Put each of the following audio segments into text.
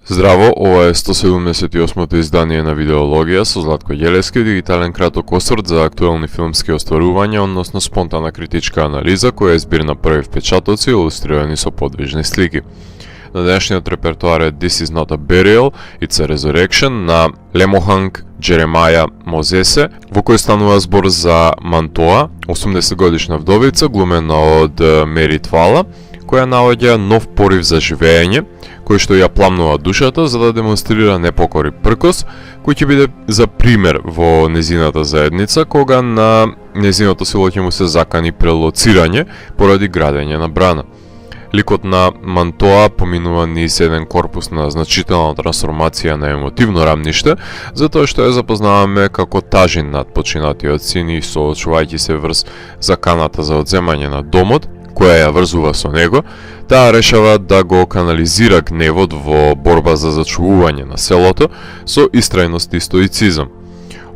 Здраво, ова е 178-то издание на Видеологија со Златко Јелевски, дигитален краток осврт за актуелни филмски остварувања, односно спонтана критичка анализа која е збир на први впечатоци илустрирани со подвижни слики. На денешниот репертоар е This is not a burial, it's a resurrection на Лемоханг Джеремаја Мозесе, во кој станува збор за Мантоа, 80 годишна вдовица, глумена од Мери Твала, која наоѓа нов порив за живење, кој што ја пламнува душата за да демонстрира непокори пркос, кој ќе биде за пример во незината заедница, кога на незиното село ќе му се закани прелоцирање поради градење на брана. Ликот на Мантоа поминува низ еден корпус на значителна трансформација на емотивно рамниште, затоа што ја запознаваме како тажин над починатиот син и соочувајќи се врз заканата за одземање на домот, која ја врзува со него, таа решава да го канализира гневот во борба за зачувување на селото со истрајност и стоицизам.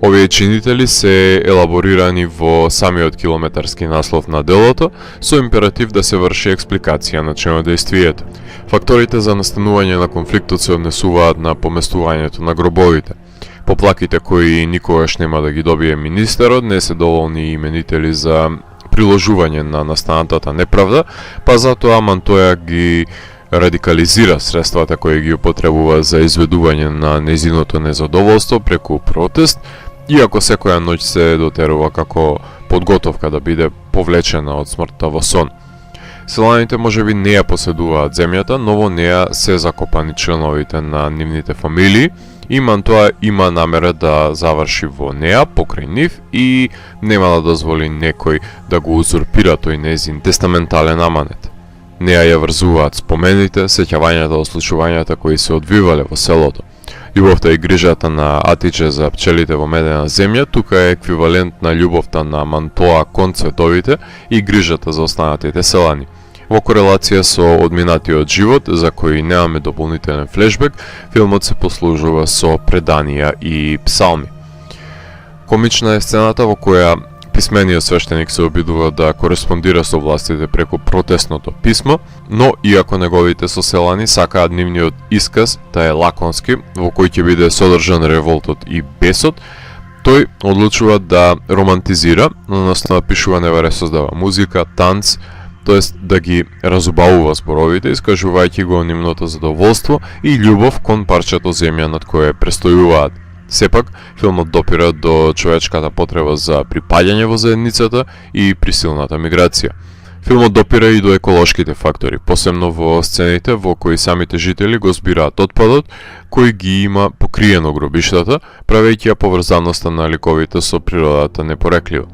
Овие чинители се елаборирани во самиот километарски наслов на делото, со императив да се врши експликација на чинодејствието. Факторите за настанување на конфликтот се однесуваат на поместувањето на гробовите. Поплаките кои никогаш нема да ги добие министерот не се доволни именители за приложување на настанатата неправда, па затоа Мантоја ги радикализира средствата кои ги употребува за изведување на незиното незадоволство преку протест, иако секоја ноќ се дотерува како подготовка да биде повлечена од смртта во сон. Селаните можеби не ја поседуваат земјата, но во неа се закопани членовите на нивните фамилии, и Мантоа има намера да заврши во неа покрај нив и нема да дозволи некој да го узурпира тој незин тестаментален аманет. Неа ја врзуваат спомените, сеќавањата од случувањата кои се одвивале во селото. Љубовта и грижата на Атиче за пчелите во медена земја тука е еквивалент на љубовта на Мантоа кон цветовите и грижата за останатите селани. Во корелација со одминатиот живот, за кој немаме дополнителен флешбек, филмот се послужува со преданија и псалми. Комична е сцената во која писмениот свештеник се обидува да кореспондира со властите преку протестното писмо, но иако неговите соселани сакаат нивниот исказ да е лаконски, во кој ќе биде содржан револтот и бесот, тој одлучува да романтизира, односно да пишува неваре создава музика, танц, тоест да ги разубавува зборовите, искажувајќи го нивното задоволство и љубов кон парчето земја над кое престојуваат. Сепак, филмот допира до човечката потреба за припаѓање во заедницата и присилната миграција. Филмот допира и до еколошките фактори, посебно во сцените во кои самите жители го збираат отпадот, кој ги има покриено гробиштата, правејќи ја поврзаноста на ликовите со природата непореклива.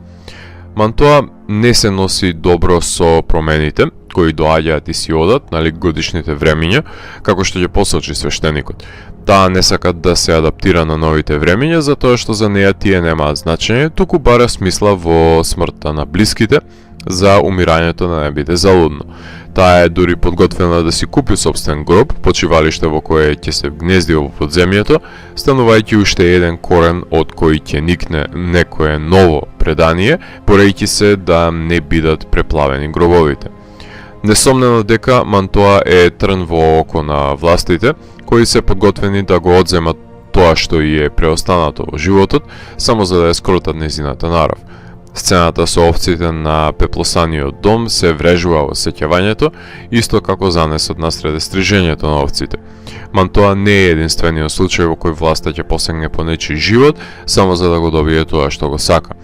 Мантоа не се носи добро со промените, кои доаѓаат и си одат, нали годишните времиња, како што ќе посочи свештеникот. Таа не сака да се адаптира на новите времиња, затоа што за неја тие немаат значење, туку бара смисла во смртта на блиските, за умирањето да не биде залудно. Таа е дури подготвена да си купи собствен гроб, почивалиште во кое ќе се гнезди во подземјето, станувајќи уште еден корен од кој ќе никне некое ново предание, порејќи се да не бидат преплавени гробовите. Несомнено дека Мантоа е трн во око на властите, кои се подготвени да го одземат тоа што и е преостанато во животот, само за да ја скротат незината нарав. Сцената со овците на пеплосаниот дом се врежува во сеќавањето, исто како занесот насреде стрижењето на овците. Мантоа не е единствениот случај во кој власта ќе посегне по нечи живот, само за да го добие тоа што го сака.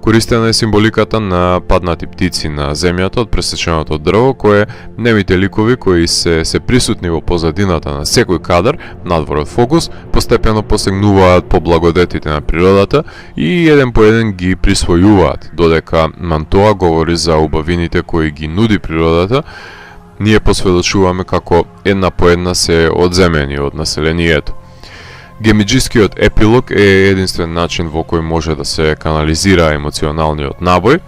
Користена е символиката на паднати птици на земјата од пресеченото дрво, кое немите ликови кои се присутни во позадината на секој кадар, надвор од фокус, постепено посегнуваат по благодетите на природата и еден по еден ги присвојуваат, додека Мантоа говори за убавините кои ги нуди природата, ние посведочуваме како една по една се одземени од населението. Гемиџискиот епилог е единствен начин во кој може да се канализира емоционалниот набој,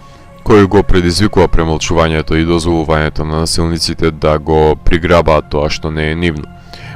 кој го предизвикува премолчувањето и дозволувањето на насилниците да го приграбаат тоа што не е нивно.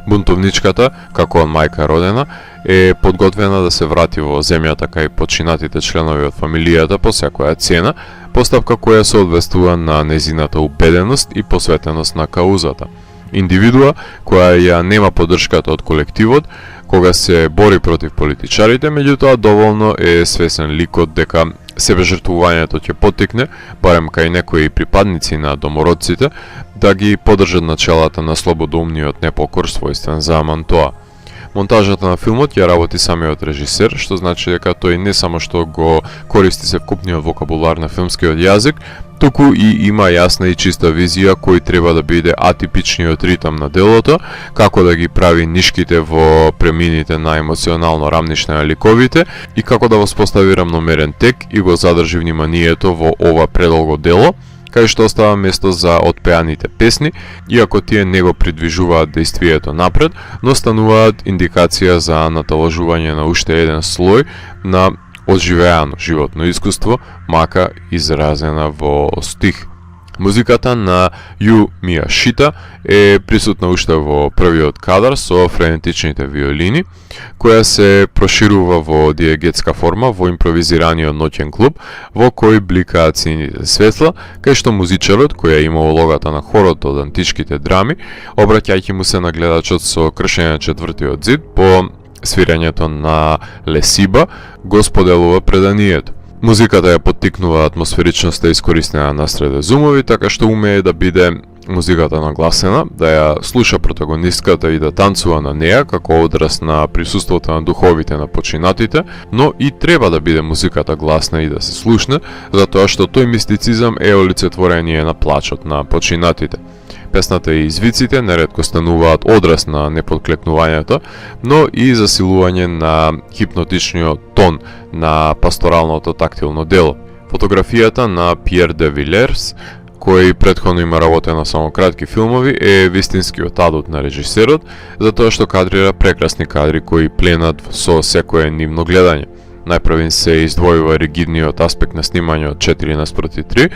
Бунтовничката, како мајка родена, е подготвена да се врати во земјата кај починатите членови од фамилијата по секоја цена, постапка која се одвестува на незината убеденост и посветеност на каузата. индивидуа која ја нема поддршката од колективот, кога се бори против политичарите, меѓутоа доволно е свесен ликот дека себежртвувањето ќе поттикне, барем кај некои припадници на домородците, да ги поддржат начелата на слободоумниот непокор својствен за Амантоа. Монтажата на филмот ја работи самиот режисер, што значи дека тој не само што го користи севкупниот вокабулар на филмскиот јазик, туку и има јасна и чиста визија кој треба да биде атипичниот ритам на делото, како да ги прави нишките во премините на емоционално рамниште на ликовите и како да воспостави рамномерен тек и го задржи вниманието во ова предолго дело, кај што остава место за отпеаните песни, иако тие не го придвижуваат действието напред, но стануваат индикација за наталожување на уште еден слој на одживеано животно искуство, мака изразена во стих. Музиката на Ю Мијашита е присутна уште во првиот кадар со френетичните виолини, која се проширува во диегетска форма во импровизираниот ноќен клуб, во кој бликаат сините светла, кај што музичарот, која има улогата на хорот од античките драми, обраќајќи му се на гледачот со кршење четвртиот зид по свирањето на Лесиба, го споделува преданието. Музиката ја поттикнува атмосферичноста искористена насреде зумови, така што умее да биде музиката нагласена, да ја слуша протагонистката и да танцува на неа како одраз на присуството на духовите на починатите, но и треба да биде музиката гласна и да се слушне, затоа што тој мистицизам е олицетворение на плачот на починатите. Песната и извиците неретко стануваат одраз на неподклекнувањето, но и засилување на хипнотичниот тон на пасторалното тактилно дело. Фотографијата на Пиер де Вилерс, кој претходно има работено само кратки филмови, е вистинскиот адут на режисерот, затоа што кадрира прекрасни кадри кои пленат со секое нивно гледање. Најпрвен се издвојува ригидниот аспект на снимањето 4:3,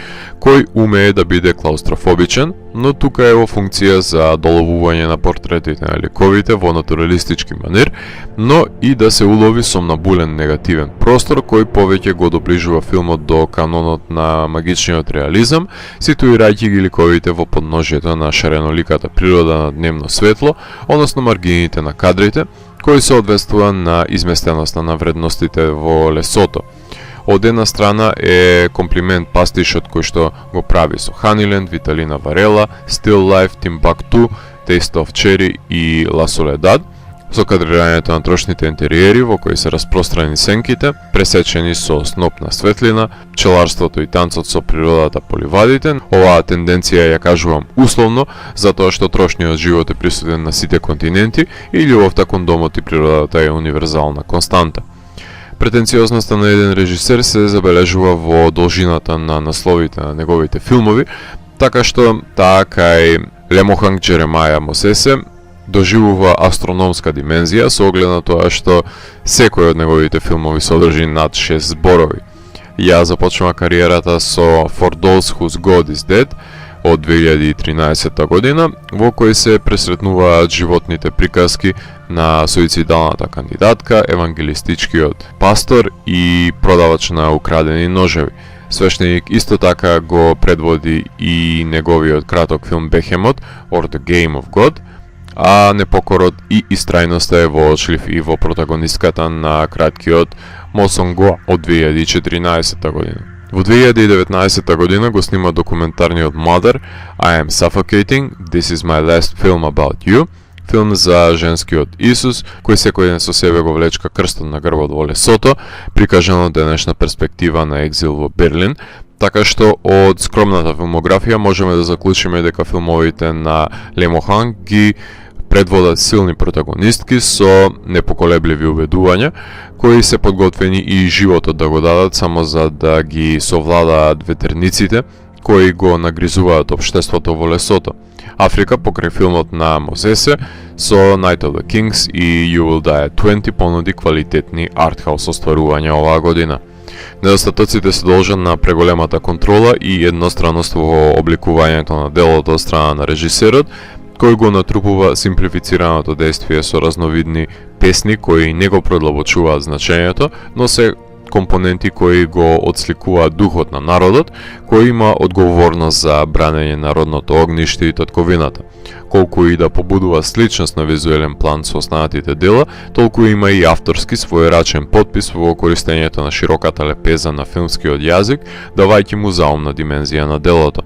кој умее да биде клаустрофобичен, но тука е во функција за доловување на портретите на ликовите во натуралистички манер, но и да се улови сомнабулен негативен простор кој повеќе го доближува филмот до канонот на магичниот реализам, ситуирајќи ги ликовите во подножјето на шареноликата природа на дневно светло, односно маргините на кадрите, кој се одвестува на изместеноста на вредностите во лесото. Од една страна е комплимент пастишот кој што го прави со Honeyland, Виталина Варела, Still Life, Timbuktu, Taste of Cherry и La Soledad, со кадрирањето на трошните интериери во кои се распространи сенките, пресечени со сноп на светлина, пчеларството и танцот со природата по ливадите. Оваа тенденција ја кажувам условно, затоа што трошниот живот е присутен на сите континенти и љубовта кон домот и природата е универзална константа. Претенциозноста на еден режисер се забележува во должината на насловите на неговите филмови, така што таа кај Лемоханг Джеремаја Мосесе доживува астрономска димензија со оглед на тоа што секој од неговите филмови содржи над 6 зборови. Ја започнува кариерата со For Those Whose God is Dead од 2013 година, во кој се пресретнуваат животните приказки на суицидалната кандидатка, евангелистичкиот пастор и продавач на украдени ножеви. Свештеник исто така го предводи и неговиот краток филм Бехемот or The Game of God, а непокорот и истрајноста е воочлив и во протагонистката на краткиот Мосонгоа од 2014 година. Во 2019 година го снима документарниот Mother, I Am Suffocating, This is my last film about you, филм за женскиот Исус, кој секој ден со себе го влечка крстот на грбот во лесото, прикажано од денешна перспектива на екзил во Берлин, така што од скромната филмографија можеме да заклучиме дека филмовите на Лемоханг ги предводат силни протагонистки со непоколебливи убедувања, кои се подготвени и животот да го дадат само за да ги совладаат ветерниците кои го нагризуваат општеството во лесото. Африка покрај филмот на Мозесе со Night of the Kings и You Will Die at 20 понуди квалитетни артхаус остварувања оваа година. Недостатоците се должат на преголемата контрола и едностранност во обликувањето на делото од страна на режисерот, кој го натрупува симплифицираното действие со разновидни песни кои не го продлабочуваат значењето, но се компоненти кои го отсликуваат духот на народот, кој има одговорност за бранење на родното огниште и татковината. Колку и да побудува сличност на визуелен план со останатите дела, толку има и авторски својрачен потпис во користењето на широката лепеза на филмскиот јазик, давајќи му заумна димензија на делото.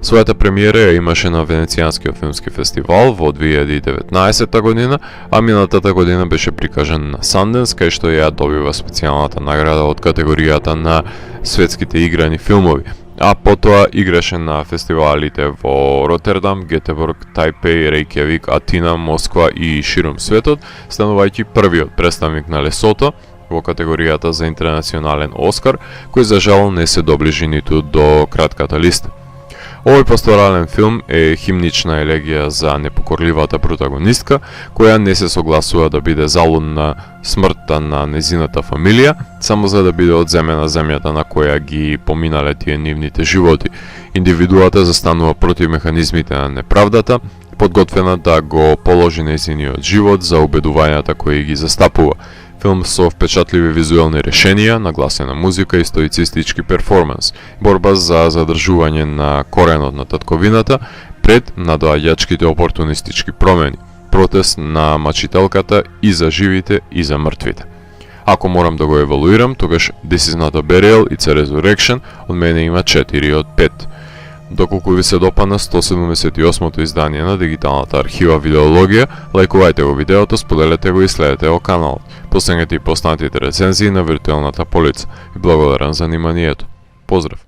Својата премиера ја имаше на Венецијанскиот филмски фестивал во 2019 година, а минатата година беше прикажан на Санденс, кај што ја добива специјалната награда од категоријата на светските играни филмови, а потоа играше на фестивалите во Ротердам, Гетеборг, Тајпеј, Рејкјавик, Атина, Москва и ширум светот, станувајќи првиот представник на Лесото во категоријата за интернационален Оскар, кој за жал не се доближи ниту до кратката листа. Овој пасторален филм е химнична елегија за непокорливата протагонистка, која не се согласува да биде залуд на смртта на незината фамилија, само за да биде одземена земјата на која ги поминале тие нивните животи. Индивидуата застанува против механизмите на неправдата, подготвена да го положи незиниот живот за убедувањата кои ги застапува. Филм со впечатливи визуелни решенија, нагласена музика и стоицистички перформанс, борба за задржување на коренот на татковината пред надоаѓачките опортунистички промени, протест на мачителката и за живите и за мртвите. Ако морам да го евалуирам, тогаш This is not a burial, it's a resurrection, од мене има 4 од 5. Доколку ви се допадна 178-то издание на дигиталната архива Видеологија, лајкувајте го видеото, споделете го и следете го каналот. Постигнете и поснатите рецензии на виртуелната полица. И благодарам за вниманието. Поздрав!